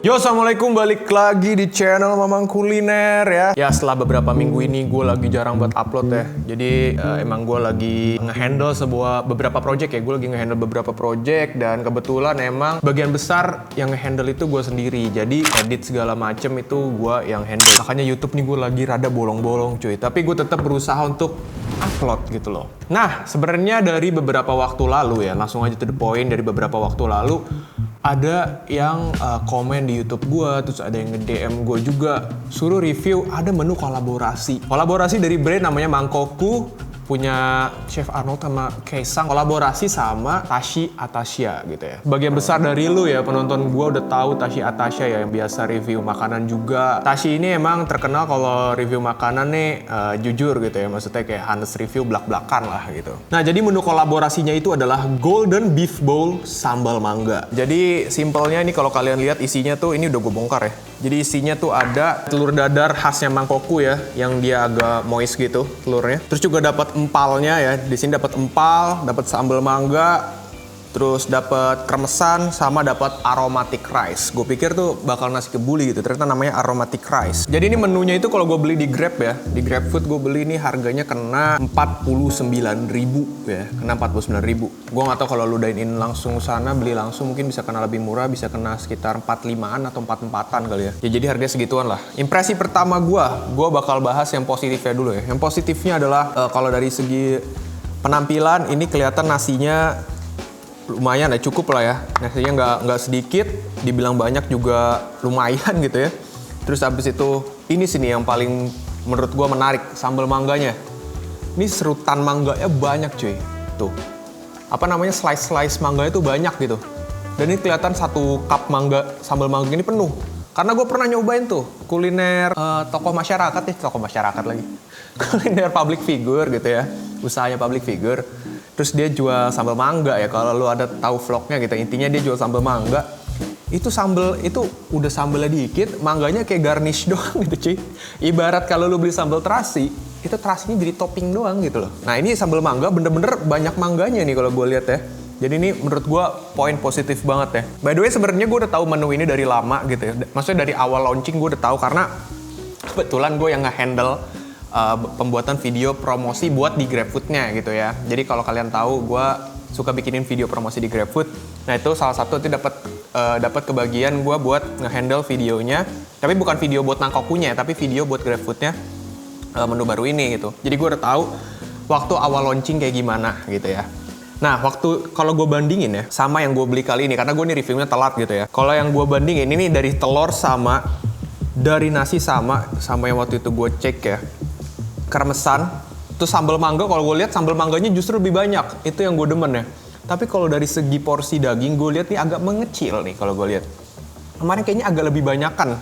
Yo, assalamualaikum, balik lagi di channel Mamang Kuliner ya. Ya, setelah beberapa minggu ini gue lagi jarang buat upload ya. Jadi emang gue lagi ngehandle beberapa project ya. Gue lagi ngehandle beberapa project dan kebetulan emang bagian besar yang ngehandle itu gue sendiri. Jadi edit segala macem itu gue yang handle. Makanya YouTube nih gue lagi rada bolong-bolong cuy. Tapi gue tetap berusaha untuk upload gitu loh. Nah, sebenarnya dari beberapa waktu lalu ya, langsung aja to the point, dari beberapa waktu lalu ada yang komen di YouTube gue, terus ada yang nge-DM gue juga suruh review ada menu kolaborasi dari brand namanya Mangkoku, punya Chef Arnold sama Kaisang, kolaborasi sama Tashi Atasha gitu ya. Bagian besar dari lu ya penonton gue udah tahu Tashi Atasha ya, yang biasa review makanan juga. Tashi ini emang terkenal kalau review makanan nih jujur gitu ya, maksudnya kayak honest review blak-blakan lah gitu. Nah, jadi menu kolaborasinya itu adalah Golden Beef Bowl sambal mangga. Jadi simpelnya ini kalau kalian lihat isinya tuh, ini udah gue bongkar ya. Jadi isinya tuh ada telur dadar khasnya Mangkoku ya, yang dia agak moist gitu telurnya. Terus juga dapat empalnya ya. Di sini dapat empal, dapat sambal mangga, terus dapat kremesan, sama dapat aromatic rice. Gue pikir tuh bakal nasi kebuli gitu, ternyata namanya aromatic rice. Jadi ini menunya itu kalau gue beli di Grab ya, di GrabFood gue beli ini harganya kena 49.000 ya, kena 49.000. Gue nggak tahu kalau lu dine in langsung sana beli langsung mungkin bisa kena lebih murah, bisa kena sekitar 45-an atau 44-an kali ya. Ya jadi harganya segituan lah. Impresi pertama gue bakal bahas yang positifnya dulu ya. Yang positifnya adalah kalau dari segi penampilan ini kelihatan nasinya lumayan ya, cukup lah ya. Nasinya nggak sedikit, dibilang banyak juga lumayan gitu ya. Terus habis itu ini sini yang paling menurut gua menarik, sambal mangganya. Ini serutan mangganya banyak cuy. Tuh. Apa namanya, slice mangganya tuh banyak gitu. Dan ini kelihatan satu cup mangga, sambal mangga ini penuh. Karena gue pernah nyobain tuh kuliner tokoh masyarakat lagi. Kuliner public figure gitu ya. Usahanya public figure. Terus dia jual sambal mangga ya, kalau lu ada tahu vlognya gitu, intinya dia jual sambal mangga. Itu sambal, itu udah sambalnya dikit, mangganya kayak garnish doang gitu cuy. Ibarat kalau lu beli sambal terasi, itu terasinya jadi topping doang gitu loh. Nah ini sambal mangga bener-bener banyak mangganya nih kalau gue lihat ya. Jadi ini menurut gue poin positif banget ya. By the way sebenarnya gue udah tahu menu ini dari lama gitu ya. Maksudnya dari awal launching gue udah tahu, karena kebetulan gue yang nge-handle pembuatan video promosi buat di GrabFood-nya gitu ya. Jadi kalau kalian tahu, gue suka bikinin video promosi di GrabFood. Nah itu salah satu itu dapat kebagian gue buat nge-handle videonya. Tapi bukan video buat Mangkokunya, tapi video buat GrabFood-nya menu baru ini gitu. Jadi gue udah tahu waktu awal launching kayak gimana gitu ya. Nah kalau gue bandingin ya sama yang gue beli kali ini, karena gue nih reviewnya telat gitu ya. Kalau yang gue bandingin ini dari telur sama dari nasi sama yang waktu itu gue cek ya. Kremesan, terus sambal mangga, kalau gue lihat sambal mangganya justru lebih banyak, itu yang gue demen ya. Tapi kalau dari segi porsi daging, gue lihat nih agak mengecil nih kalau gue lihat. Kemarin kayaknya agak lebih banyakan,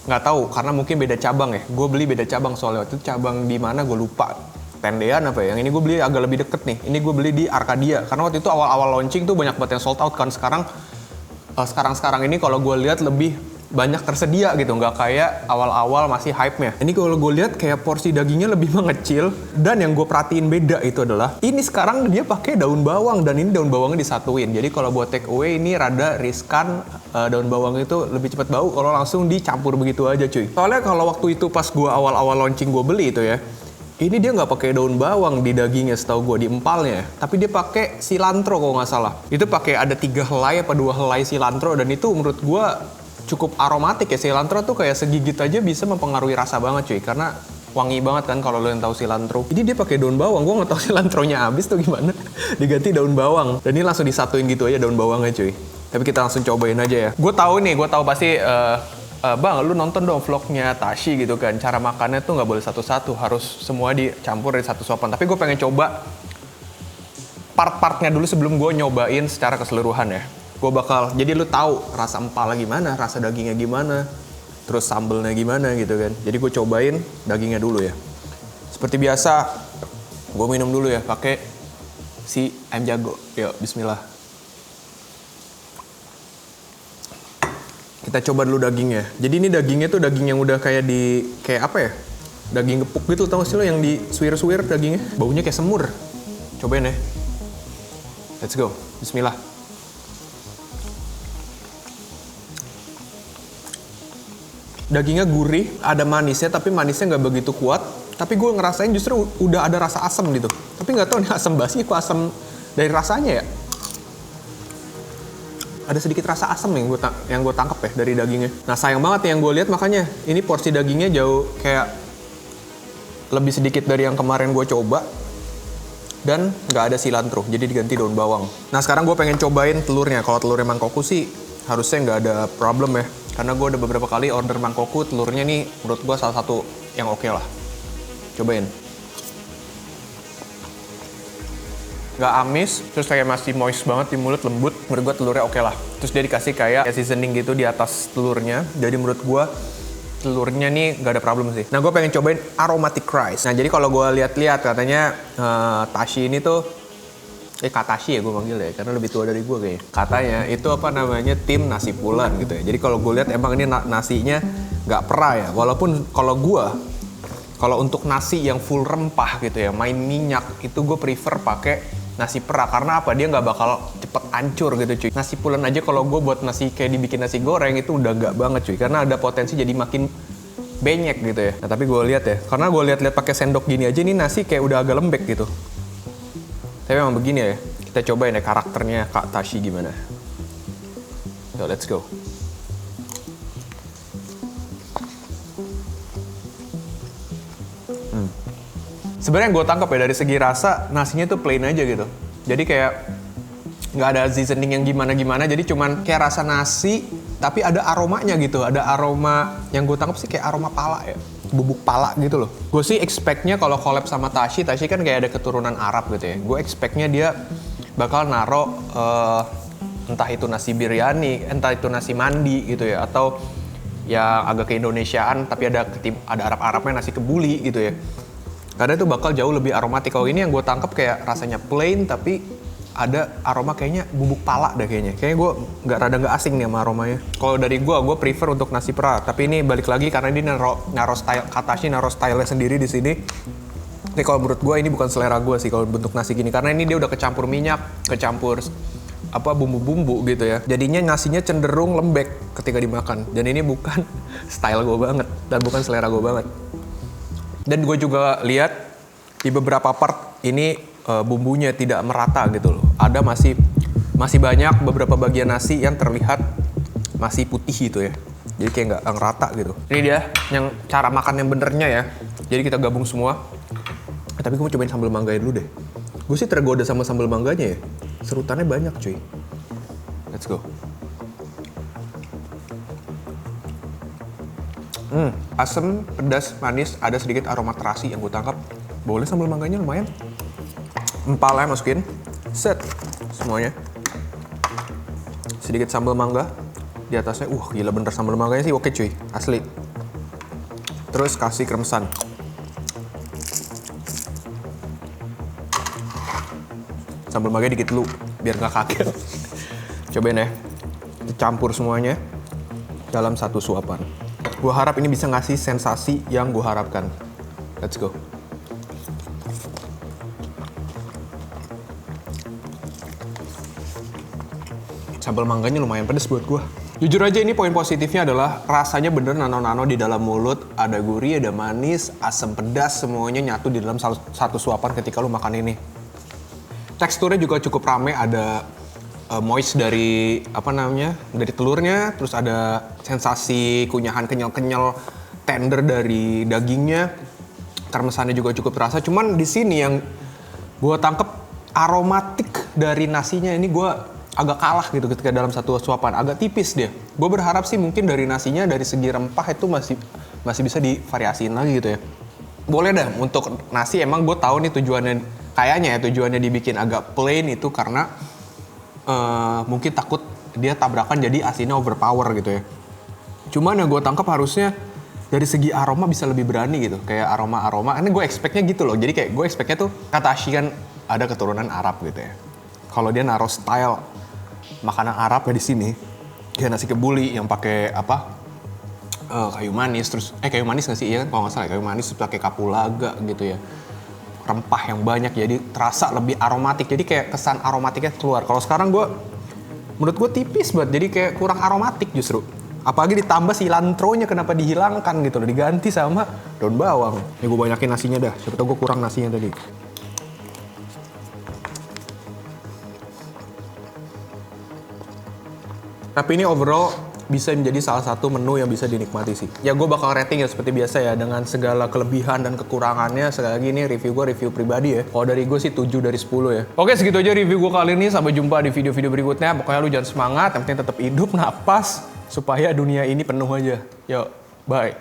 nggak tahu karena mungkin beda cabang ya. Gue beli beda cabang soalnya waktu itu cabang di mana gue lupa. Tendean apa ya? Yang ini gue beli agak lebih deket nih. Ini gue beli di Arcadia karena waktu itu awal-awal launching tuh banyak banget yang sold out kan. Sekarang ini kalau gue lihat lebih banyak tersedia gitu, nggak kayak awal-awal masih hype-nya. Ini kalau gue lihat kayak porsi dagingnya lebih mengecil, dan yang gue perhatiin beda itu adalah ini sekarang dia pakai daun bawang, dan ini daun bawangnya disatuin. Jadi kalau buat take away ini rada riskan, daun bawang itu lebih cepat bau kalau langsung dicampur begitu aja cuy. Soalnya kalau waktu itu pas gue awal-awal launching gue beli itu ya, ini dia nggak pakai daun bawang di dagingnya setahu gue, di empalnya, tapi dia pakai cilantro kalau nggak salah. Itu pakai ada 3 helai apa 2 helai cilantro, dan itu menurut gue cukup aromatik ya. Cilantro tuh kayak segigit aja bisa mempengaruhi rasa banget cuy, karena wangi banget kan kalau lo yang tahu cilantro. Ini dia pakai daun bawang, gue nggak tahu cilantronya habis tuh gimana, diganti daun bawang, dan ini langsung disatuin gitu aja daun bawangnya cuy. Tapi kita langsung cobain aja ya. Gue tahu pasti bang, lu nonton dong vlognya Tashi gitu kan, cara makannya tuh nggak boleh satu-satu, harus semua dicampur dari satu suapan. Tapi gue pengen coba part-partnya dulu sebelum gue nyobain secara keseluruhan ya. Jadi lu tahu rasa empalnya gimana, rasa dagingnya gimana, terus sambelnya gimana gitu kan. Jadi gue cobain dagingnya dulu ya. Seperti biasa, gue minum dulu ya pakai si ayam jago. Yuk, bismillah. Kita coba dulu dagingnya. Jadi ini dagingnya tuh daging yang udah kayak apa ya? Daging gepuk gitu, tau gak sih lo yang di suwir-suwir dagingnya? Baunya kayak semur. Cobain ya. Let's go. Bismillah. Dagingnya gurih, ada manisnya, tapi manisnya nggak begitu kuat. Tapi gue ngerasain justru udah ada rasa asam gitu. Tapi nggak tahu nih asam basi kok asam dari rasanya ya. Ada sedikit rasa asam yang gue tangkap ya dari dagingnya. Nah sayang banget nih yang gue lihat, makanya ini porsi dagingnya jauh kayak lebih sedikit dari yang kemarin gue coba. Dan nggak ada cilantro, jadi diganti daun bawang. Nah sekarang gue pengen cobain telurnya. Kalau telurnya mangkoku sih harusnya nggak ada problem ya. Karena gue udah beberapa kali order mangkoku, telurnya nih menurut gue salah satu yang oke lah. Cobain. Nggak amis, terus kayak masih moist banget di mulut, lembut. Menurut gue telurnya oke lah. Terus dia dikasih kayak seasoning gitu di atas telurnya. Jadi menurut gue telurnya nih nggak ada problem sih. Nah gue pengen cobain aromatic rice. Nah jadi kalau gue lihat-lihat katanya Tashi ini tuh Katashi ya gue manggil ya, karena lebih tua dari gue kayaknya. Katanya itu apa namanya, tim nasi pulan gitu ya. Jadi kalau gue lihat emang ini nasinya nggak perah ya. Walaupun kalau untuk nasi yang full rempah gitu ya, main minyak, itu gue prefer pakai nasi perah. Karena apa? Dia nggak bakal cepet hancur gitu cuy. Nasi pulan aja kalau gue buat nasi kayak dibikin nasi goreng itu udah nggak banget cuy. Karena ada potensi jadi makin benyek gitu ya. Nah tapi gue lihat ya, karena gue lihat pakai sendok gini aja nih nasi kayak udah agak lembek gitu. Tapi memang begini ya, kita cobain ya karakternya Kak Tashi gimana. So let's go. Sebenarnya yang gue tangkap ya dari segi rasa, nasinya tuh plain aja gitu. Jadi kayak nggak ada seasoning yang gimana-gimana, jadi cuman kayak rasa nasi, tapi ada aromanya gitu. Ada aroma, yang gue tangkap sih kayak aroma pala ya. Bubuk pala gitu loh. Gue sih expect-nya kalau collab sama Tashi kan kayak ada keturunan Arab gitu ya. Gue expect-nya dia bakal naro entah itu nasi biryani, entah itu nasi mandi gitu ya, atau yang agak ke-Indonesiaan tapi ada Arab-Arabnya, nasi kebuli gitu ya. Karena itu bakal jauh lebih aromatik. Kalau ini yang gue tangkap kayak rasanya plain tapi ada aroma kayaknya bubuk pala deh kayaknya. Kayaknya gue rada nggak asing nih sama aromanya. Kalau dari gue prefer untuk nasi perah. Tapi ini balik lagi karena dia naro style, Katashi naro style-nya sendiri di sini. Tapi kalau menurut gue ini bukan selera gue sih kalau bentuk nasi gini. Karena ini dia udah kecampur minyak, kecampur bumbu-bumbu gitu ya. Jadinya nasinya cenderung lembek ketika dimakan. Dan ini bukan style gue banget dan bukan selera gue banget. Dan gue juga lihat di beberapa part ini bumbunya tidak merata gitu loh. Ada masih banyak beberapa bagian nasi yang terlihat masih putih gitu ya. Jadi kayak nggak ngerata gitu. Ini dia yang cara makan yang benernya ya. Jadi kita gabung semua. Tapi gue mau cobain sambal mangganya dulu deh. Gue sih tergoda sama sambal mangganya ya. Serutannya banyak cuy. Let's go. Asam, pedas, manis, ada sedikit aroma terasi yang gue tangkap. Boleh sambal mangganya lumayan. Empalnya masukin, set semuanya. Sedikit sambal mangga di atasnya. Gila bener sambal mangganya sih oke cuy, asli. Terus kasih kremesan. Sambal mangganya dikit dulu, biar nggak kaget. Cobain ya, dicampur semuanya dalam satu suapan. Gue harap ini bisa ngasih sensasi yang gue harapkan. Let's go. Sambal mangganya lumayan pedes buat gue. Jujur aja ini poin positifnya adalah rasanya bener nano-nano di dalam mulut. Ada gurih, ada manis, asam, pedas, semuanya nyatu di dalam satu suapan ketika lu makan ini. Teksturnya juga cukup rame, ada moist dari dari telurnya, terus ada sensasi kunyahan kenyal-kenyal tender dari dagingnya. Kremesannya juga cukup terasa. Cuman di sini yang gue tangkep aromatik dari nasinya ini gue agak kalah gitu ketika dalam satu suapan, agak tipis dia. Gue berharap sih mungkin dari nasinya dari segi rempah itu masih bisa divariasiin lagi gitu ya. Boleh dah untuk nasi, emang gue tahu nih tujuannya dibikin agak plain itu karena mungkin takut dia tabrakan jadi asinnya overpower gitu ya. Cuman yang gue tangkap harusnya dari segi aroma bisa lebih berani gitu, kayak aroma-aroma. Ini gue expect-nya gitu loh. Jadi kayak gue expect-nya tuh Katashi kan ada keturunan Arab gitu ya. Kalau dia naruh style makanan Arab ya di sini, kayak nasi kebuli yang pakai kayu manis, terus kayu manis nggak sih, iya kan kalau nggak salah kayu manis terus pakai kapulaga gitu ya, rempah yang banyak jadi terasa lebih aromatik, jadi kayak kesan aromatiknya keluar. Kalau sekarang menurut gue tipis banget, jadi kayak kurang aromatik justru. Apalagi ditambah silantronya kenapa dihilangkan gitu loh, diganti sama daun bawang. Nih gue banyakin nasinya dah, siapa tau gue kurang nasinya tadi. Tapi ini overall bisa menjadi salah satu menu yang bisa dinikmati sih. Ya gue bakal rating ya seperti biasa ya, dengan segala kelebihan dan kekurangannya. Sekali lagi ini review gue review pribadi ya. Kalau dari gue sih 7 dari 10 ya. Oke, segitu aja review gue kali ini. Sampai jumpa di video-video berikutnya. Pokoknya lu jangan semangat, yang penting tetap hidup, napas, supaya dunia ini penuh aja. Yuk, bye.